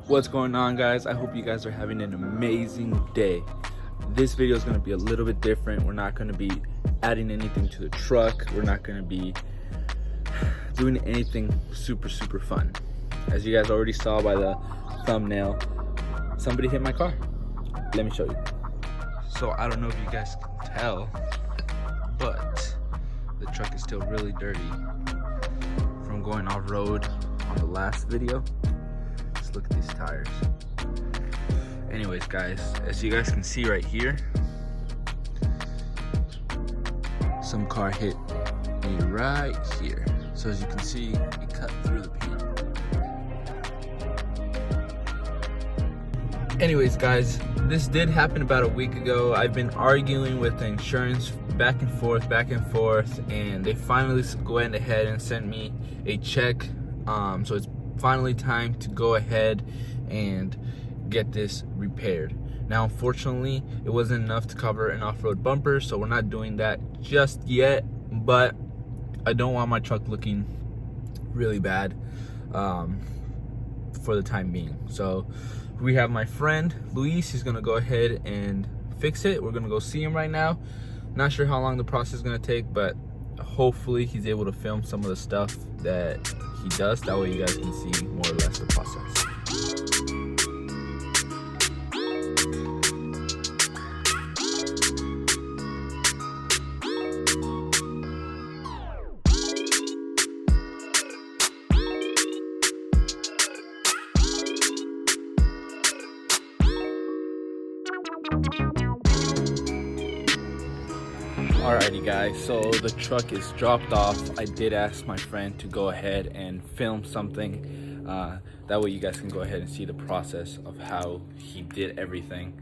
What's going on, guys? I hope you guys are having an amazing day. This video is going to be a little bit different. We're not going to be adding anything to the truck. We're not going to be doing anything super fun. As you guys already saw by the thumbnail, somebody hit my car. Let me show you. So I don't know if you guys can tell, but the truck is still really dirty from going off-road on the last video. Just look at these tires. Anyways, guys, as you guys can see right here, some car hit me right here. So as you can see, it cut through the paint. Anyways, guys, this did happen about a week ago. I've been arguing with the insurance back and forth, and they finally went ahead and sent me a check. So it's finally time to go ahead and get this repaired. Now, unfortunately, it wasn't enough to cover an off-road bumper, so we're not doing that just yet, but I don't want my truck looking really bad for the time being. So we have my friend Luis. He's gonna go ahead and fix it. We're gonna go see him right now. Not sure how long the process is gonna take, but hopefully he's able to film some of the stuff that he does. That way you guys can see more or less the process. Alrighty, guys, so the truck is dropped off. I did ask my friend to go ahead and film something. That way you guys can go ahead and see the process of how he did everything.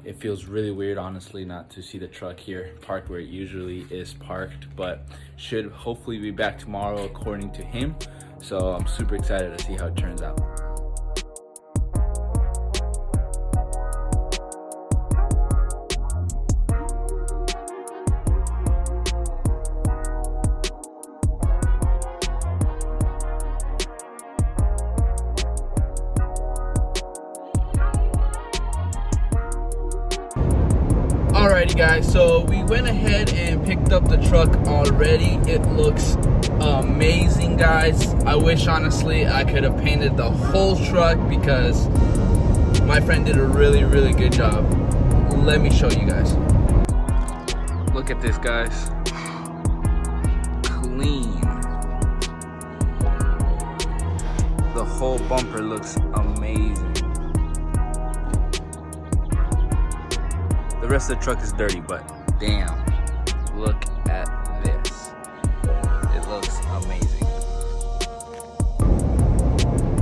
It feels really weird, honestly, not to see the truck here parked where it usually is parked, but should hopefully be back tomorrow according to him. So I'm super excited to see how it turns out. Alrighty, guys, so we went ahead and picked up the truck already. It looks amazing, guys. I wish, honestly, I could have painted the whole truck because my friend did a really good job. Let me show you guys. Look at this, guys. Clean. The whole bumper looks amazing. The rest of the truck is dirty, but damn, look at this. It looks amazing.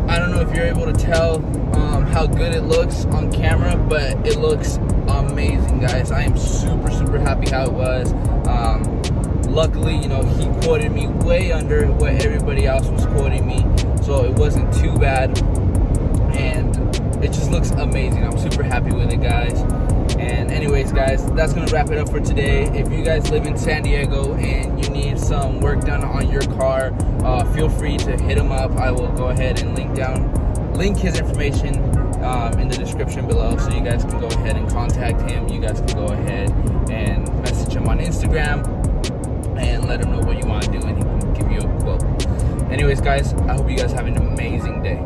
I don't know if you're able to tell how good it looks on camera, but it looks amazing, guys. I am super happy how it was. Luckily, you know, he quoted me way under what everybody else was quoting me, so it wasn't too bad, and it just looks amazing. I'm super happy with it, guys. And anyways, guys, that's gonna wrap it up for today. If you guys live in San Diego and you need some work done on your car, feel free to hit him up. I will go ahead and link his information in the description below, so you guys can go ahead and contact him. You guys can go ahead and message him on Instagram and let him know what you want to do, and he can give you a quote. Anyways, guys, I hope you guys have an amazing day.